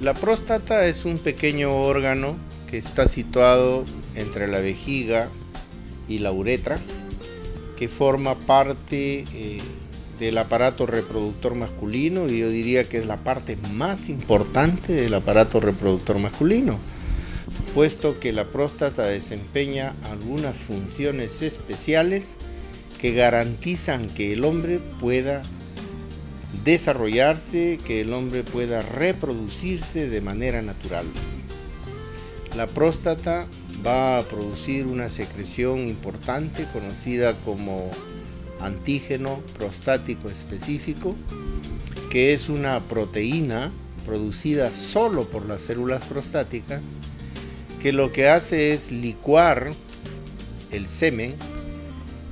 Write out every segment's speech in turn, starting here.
La próstata es un pequeño órgano que está situado entre la vejiga y la uretra, que forma parte del aparato reproductor masculino, y yo diría que es la parte más importante del aparato reproductor masculino, puesto que la próstata desempeña algunas funciones especiales que garantizan que el hombre pueda desarrollarse, que el hombre pueda reproducirse de manera natural. La próstata va a producir una secreción importante conocida como antígeno prostático específico, que es una proteína producida solo por las células prostáticas, que lo que hace es licuar el semen,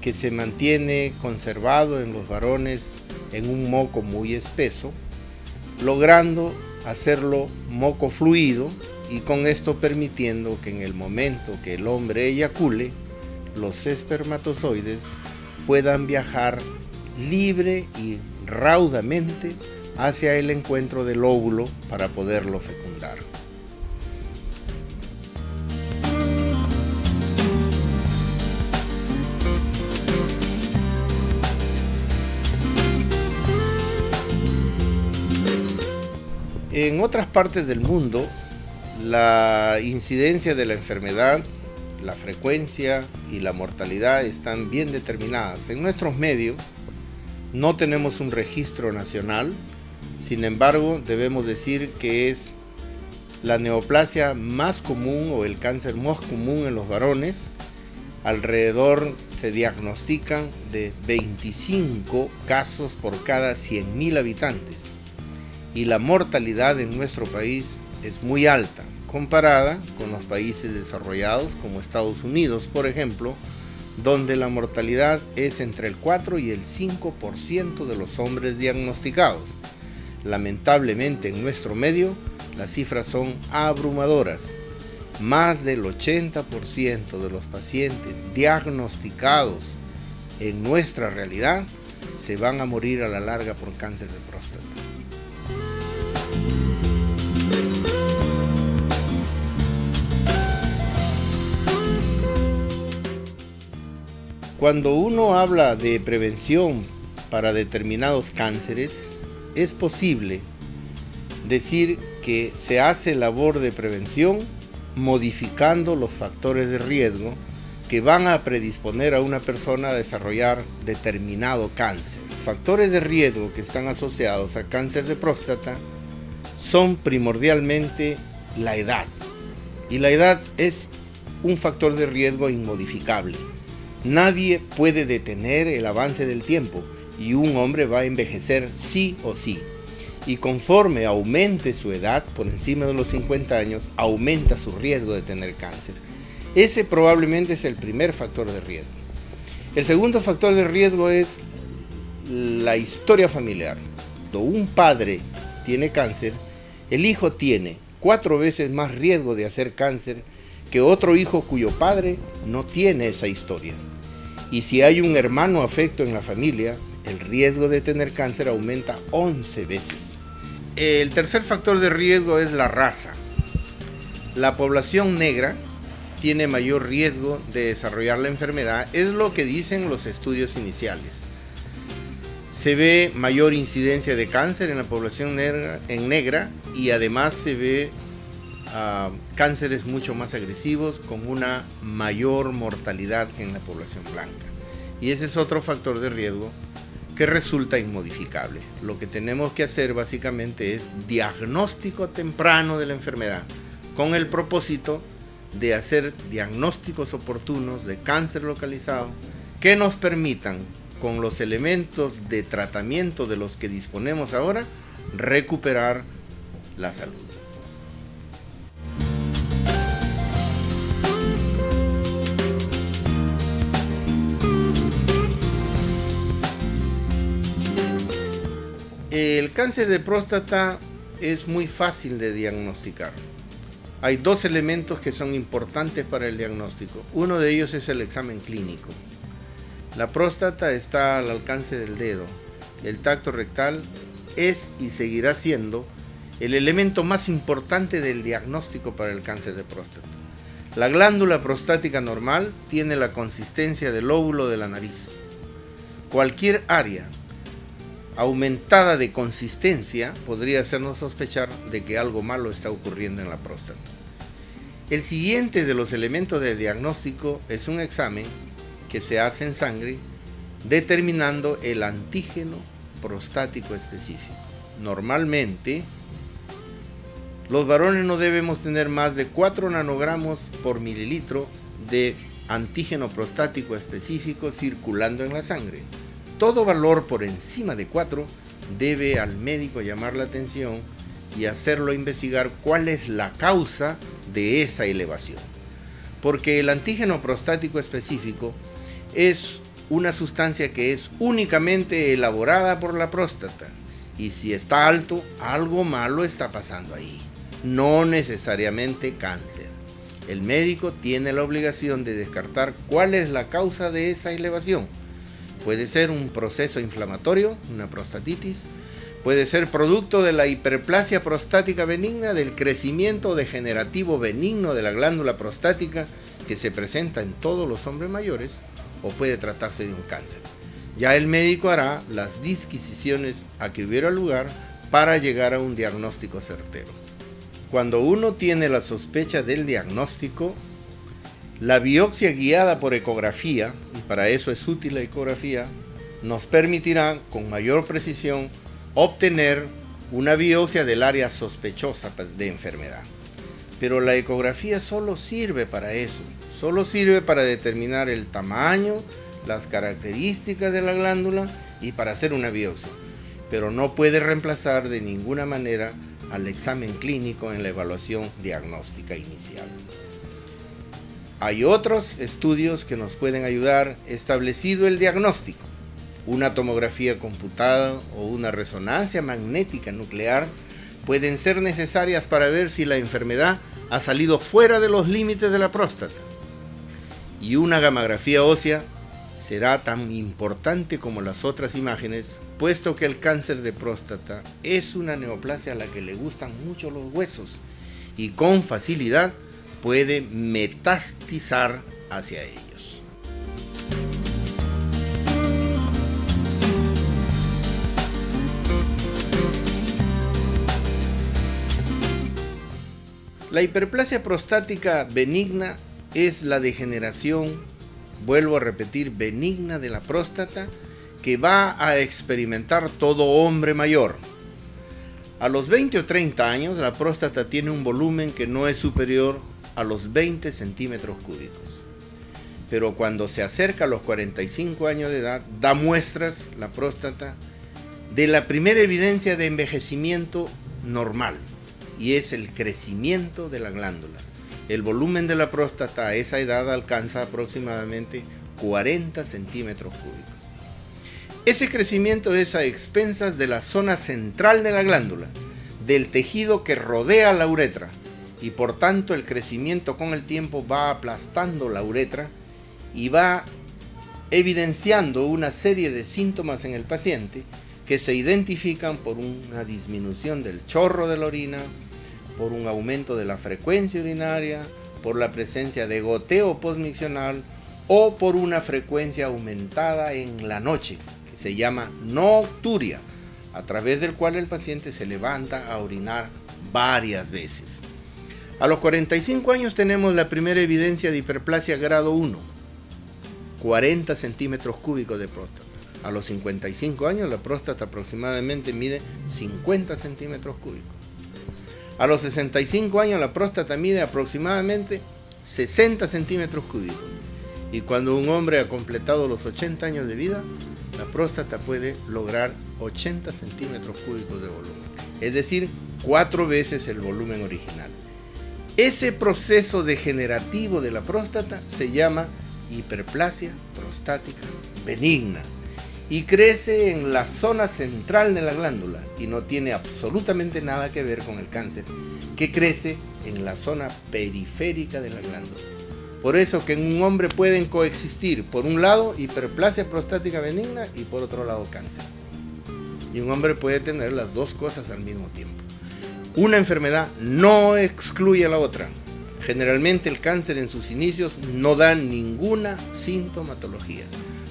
que se mantiene conservado en los varones en un moco muy espeso, logrando hacerlo moco fluido, y con esto permitiendo que en el momento que el hombre eyacule, los espermatozoides puedan viajar libre y raudamente hacia el encuentro del óvulo para poderlo fecundar. En otras partes del mundo, la incidencia de la enfermedad, la frecuencia y la mortalidad están bien determinadas. En nuestros medios no tenemos un registro nacional, sin embargo debemos decir que es la neoplasia más común o el cáncer más común en los varones. Alrededor se diagnostican de 25 casos por cada 100.000 habitantes, y la mortalidad en nuestro país es muy alta, comparada con los países desarrollados como Estados Unidos, por ejemplo, donde la mortalidad es entre el 4 y el 5% de los hombres diagnosticados. Lamentablemente en nuestro medio las cifras son abrumadoras. Más del 80% de los pacientes diagnosticados en nuestra realidad se van a morir a la larga por cáncer de próstata. Cuando uno habla de prevención para determinados cánceres, es posible decir que se hace labor de prevención modificando los factores de riesgo que van a predisponer a una persona a desarrollar determinado cáncer. Los factores de riesgo que están asociados a cáncer de próstata son primordialmente la edad, y la edad es un factor de riesgo inmodificable. Nadie puede detener el avance del tiempo, y un hombre va a envejecer sí o sí. Y conforme aumente su edad, por encima de los 50 años, aumenta su riesgo de tener cáncer. Ese probablemente es el primer factor de riesgo. El segundo factor de riesgo es la historia familiar. Cuando un padre tiene cáncer, el hijo tiene 4 veces más riesgo de hacer cáncer que otro hijo cuyo padre no tiene esa historia. Y si hay un hermano afecto en la familia, el riesgo de tener cáncer aumenta 11 veces. El tercer factor de riesgo es la raza. La población negra tiene mayor riesgo de desarrollar la enfermedad, es lo que dicen los estudios iniciales. Se ve mayor incidencia de cáncer en la población negra, y además se ve cánceres mucho más agresivos con una mayor mortalidad que en la población blanca. Y ese es otro factor de riesgo que resulta inmodificable. Lo que tenemos que hacer básicamente es diagnóstico temprano de la enfermedad, con el propósito de hacer diagnósticos oportunos de cáncer localizado que nos permitan, con los elementos de tratamiento de los que disponemos ahora, recuperar la salud. El cáncer de próstata es muy fácil de diagnosticar. Hay 2 elementos que son importantes para el diagnóstico. Uno de ellos es el examen clínico. La próstata está al alcance del dedo. El tacto rectal es y seguirá siendo el elemento más importante del diagnóstico para el cáncer de próstata. La glándula prostática normal tiene la consistencia del óvulo de la nariz. Cualquier área aumentada de consistencia podría hacernos sospechar de que algo malo está ocurriendo en la próstata. El siguiente de los elementos de diagnóstico es un examen que se hace en sangre determinando el antígeno prostático específico. Normalmente, los varones no debemos tener más de 4 nanogramos por mililitro de antígeno prostático específico circulando en la sangre. Todo valor por encima de 4 debe al médico llamar la atención y hacerlo investigar cuál es la causa de esa elevación. Porque el antígeno prostático específico es una sustancia que es únicamente elaborada por la próstata. Y si está alto, algo malo está pasando ahí. No necesariamente cáncer. El médico tiene la obligación de descartar cuál es la causa de esa elevación. Puede ser un proceso inflamatorio, una prostatitis. Puede ser producto de la hiperplasia prostática benigna, del crecimiento degenerativo benigno de la glándula prostática que se presenta en todos los hombres mayores, o puede tratarse de un cáncer. Ya el médico hará las disquisiciones a que hubiera lugar para llegar a un diagnóstico certero. Cuando uno tiene la sospecha del diagnóstico, la biopsia guiada por ecografía, y para eso es útil la ecografía, nos permitirá con mayor precisión obtener una biopsia del área sospechosa de enfermedad. Pero la ecografía solo sirve para eso, solo sirve para determinar el tamaño, las características de la glándula y para hacer una biopsia, pero no puede reemplazar de ninguna manera al examen clínico en la evaluación diagnóstica inicial. Hay otros estudios que nos pueden ayudar establecido el diagnóstico. Una tomografía computada o una resonancia magnética nuclear pueden ser necesarias para ver si la enfermedad ha salido fuera de los límites de la próstata. Y una gammagrafía ósea será tan importante como las otras imágenes, puesto que el cáncer de próstata es una neoplasia a la que le gustan mucho los huesos y con facilidad puede metastizar hacia ellos. La hiperplasia prostática benigna es la degeneración, vuelvo a repetir, benigna de la próstata que va a experimentar todo hombre mayor. A los 20 o 30 años, la próstata tiene un volumen que no es superior a los 20 centímetros cúbicos. Pero cuando se acerca a los 45 años de edad, da muestras la próstata de la primera evidencia de envejecimiento normal, y es el crecimiento de la glándula. El volumen de la próstata a esa edad alcanza aproximadamente 40 centímetros cúbicos. Ese crecimiento es a expensas de la zona central de la glándula, del tejido que rodea la uretra, y por tanto el crecimiento con el tiempo va aplastando la uretra y va evidenciando una serie de síntomas en el paciente que se identifican por una disminución del chorro de la orina, por un aumento de la frecuencia urinaria, por la presencia de goteo posmiccional o por una frecuencia aumentada en la noche, que se llama nocturia, a través del cual el paciente se levanta a orinar varias veces. A los 45 años tenemos la primera evidencia de hiperplasia grado 1, 40 centímetros cúbicos de próstata. A los 55 años la próstata aproximadamente mide 50 centímetros cúbicos. A los 65 años la próstata mide aproximadamente 60 centímetros cúbicos. Y cuando un hombre ha completado los 80 años de vida, la próstata puede lograr 80 centímetros cúbicos de volumen. Es decir, 4 veces el volumen original. Ese proceso degenerativo de la próstata se llama hiperplasia prostática benigna y crece en la zona central de la glándula y no tiene absolutamente nada que ver con el cáncer, que crece en la zona periférica de la glándula. Por eso que en un hombre pueden coexistir, por un lado, hiperplasia prostática benigna y por otro lado, cáncer. Y un hombre puede tener las dos cosas al mismo tiempo. Una enfermedad no excluye a la otra. Generalmente el cáncer en sus inicios no da ninguna sintomatología.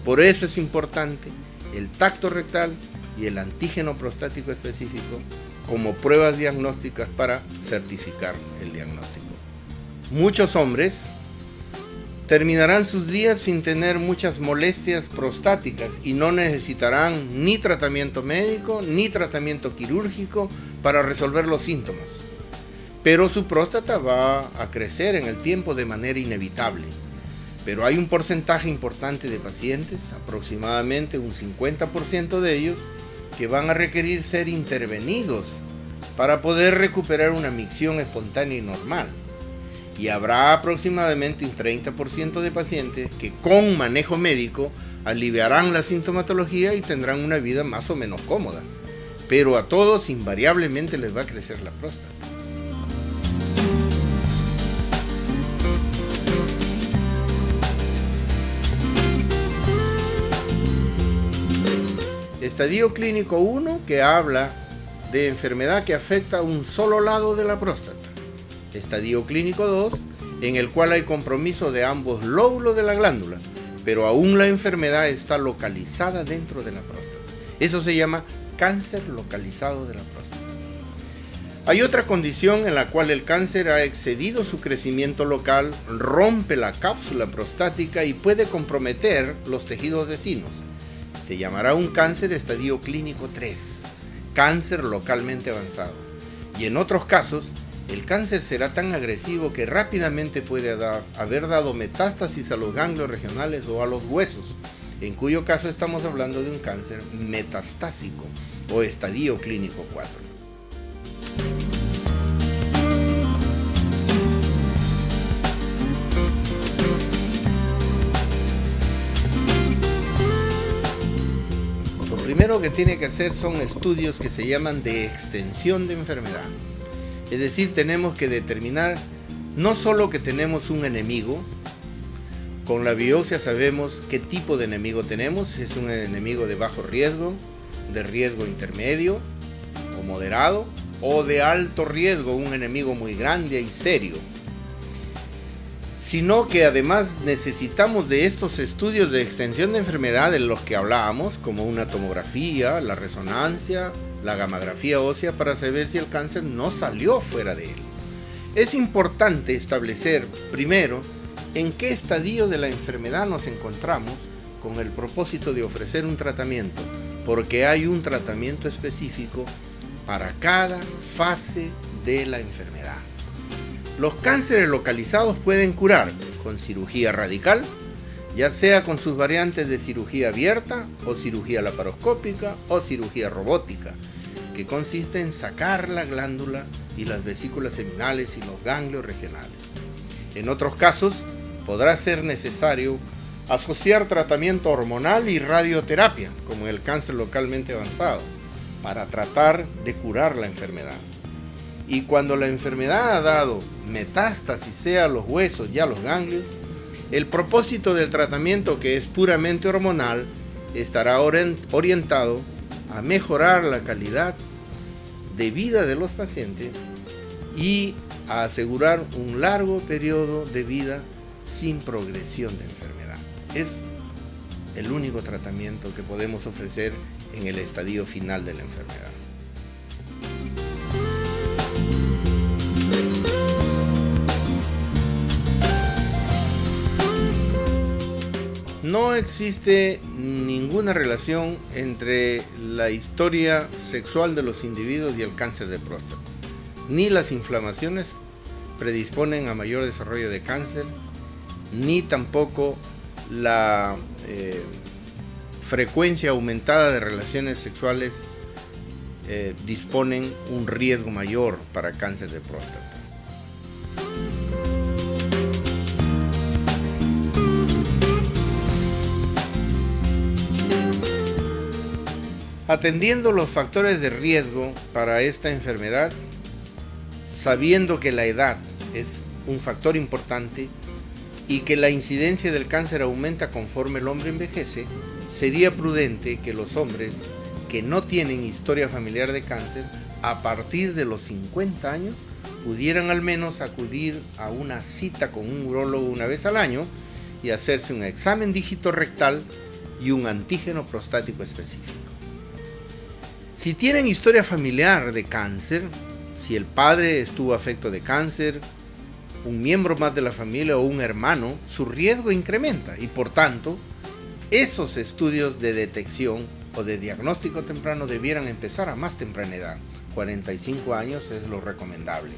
Por eso es importante el tacto rectal y el antígeno prostático específico como pruebas diagnósticas para certificar el diagnóstico. Muchos hombres terminarán sus días sin tener muchas molestias prostáticas y no necesitarán ni tratamiento médico ni tratamiento quirúrgico para resolver los síntomas. Pero su próstata va a crecer en el tiempo de manera inevitable. Pero hay un porcentaje importante de pacientes, aproximadamente un 50% de ellos, que van a requerir ser intervenidos para poder recuperar una micción espontánea y normal. Y habrá aproximadamente un 30% de pacientes que con manejo médico aliviarán la sintomatología y tendrán una vida más o menos cómoda. Pero a todos invariablemente les va a crecer la próstata. Estadio clínico 1, que habla de enfermedad que afecta un solo lado de la próstata. Estadio clínico 2, en el cual hay compromiso de ambos lóbulos de la glándula, pero aún la enfermedad está localizada dentro de la próstata. Eso se llama cáncer localizado de la próstata. Hay otra condición en la cual el cáncer ha excedido su crecimiento local, rompe la cápsula prostática y puede comprometer los tejidos vecinos. Se llamará un cáncer estadio clínico 3, cáncer localmente avanzado. Y en otros casos, el cáncer será tan agresivo que rápidamente puede haber dado metástasis a los ganglios regionales o a los huesos, en cuyo caso estamos hablando de un cáncer metastásico o estadio clínico 4. Lo primero que tiene que hacer son estudios que se llaman de extensión de enfermedad. Es decir, tenemos que determinar no solo que tenemos un enemigo, con la biopsia sabemos qué tipo de enemigo tenemos, si es un enemigo de bajo riesgo, de riesgo intermedio o moderado, o de alto riesgo, un enemigo muy grande y serio. Sino que además necesitamos de estos estudios de extensión de enfermedad de los que hablábamos, como una tomografía, la resonancia, la gamografía ósea, para saber si el cáncer no salió fuera de él. Es importante establecer primero en qué estadio de la enfermedad nos encontramos con el propósito de ofrecer un tratamiento, porque hay un tratamiento específico para cada fase de la enfermedad. Los cánceres localizados pueden curar con cirugía radical, ya sea con sus variantes de cirugía abierta o cirugía laparoscópica o cirugía robótica, que consiste en sacar la glándula y las vesículas seminales y los ganglios regionales. En otros casos, podrá ser necesario asociar tratamiento hormonal y radioterapia, como en el cáncer localmente avanzado, para tratar de curar la enfermedad. Y cuando la enfermedad ha dado metástasis, sea a los huesos y a los ganglios, el propósito del tratamiento, que es puramente hormonal, estará orientado a mejorar la calidad de vida de los pacientes y a asegurar un largo periodo de vida sin progresión de enfermedad. Es el único tratamiento que podemos ofrecer en el estadio final de la enfermedad. No existe ninguna relación entre la historia sexual de los individuos y el cáncer de próstata. Ni las inflamaciones predisponen a mayor desarrollo de cáncer, ni tampoco la frecuencia aumentada de relaciones sexuales disponen un riesgo mayor para cáncer de próstata. Atendiendo los factores de riesgo para esta enfermedad, sabiendo que la edad es un factor importante y que la incidencia del cáncer aumenta conforme el hombre envejece, sería prudente que los hombres que no tienen historia familiar de cáncer a partir de los 50 años pudieran al menos acudir a una cita con un urólogo una vez al año y hacerse un examen dígito rectal y un antígeno prostático específico. Si tienen historia familiar de cáncer, si el padre estuvo afecto de cáncer, un miembro más de la familia o un hermano, su riesgo incrementa y por tanto, esos estudios de detección o de diagnóstico temprano debieran empezar a más temprana edad. 45 años es lo recomendable.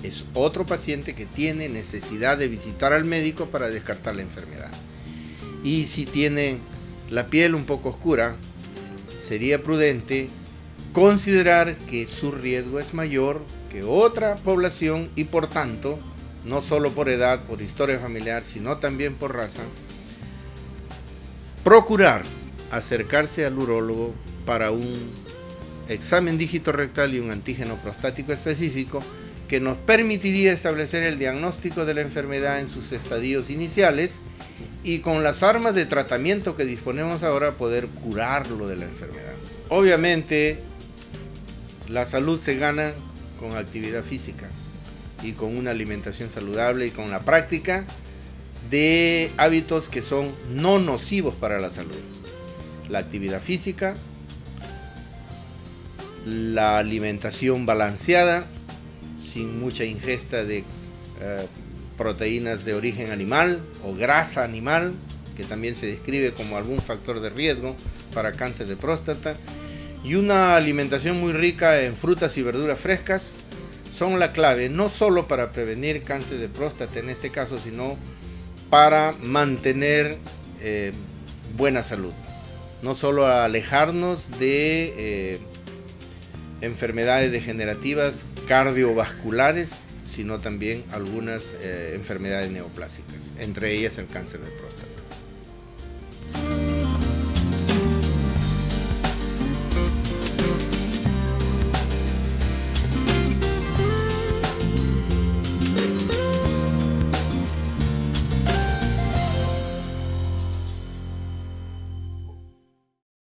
Es otro paciente que tiene necesidad de visitar al médico para descartar la enfermedad. Y si tiene la piel un poco oscura, sería prudente considerar que su riesgo es mayor que otra población y por tanto, no solo por edad, por historia familiar, sino también por raza, procurar acercarse al urólogo para un examen dígito rectal y un antígeno prostático específico que nos permitiría establecer el diagnóstico de la enfermedad en sus estadios iniciales y con las armas de tratamiento que disponemos ahora poder curarlo de la enfermedad. Obviamente, la salud se gana con actividad física y con una alimentación saludable y con la práctica de hábitos que son no nocivos para la salud. La actividad física, la alimentación balanceada, sin mucha ingesta de proteínas de origen animal o grasa animal, que también se describe como algún factor de riesgo para cáncer de próstata, y una alimentación muy rica en frutas y verduras frescas son la clave, no solo para prevenir cáncer de próstata en este caso, sino para mantener buena salud. No solo alejarnos de enfermedades degenerativas cardiovasculares, sino también algunas enfermedades neoplásicas, entre ellas el cáncer de próstata.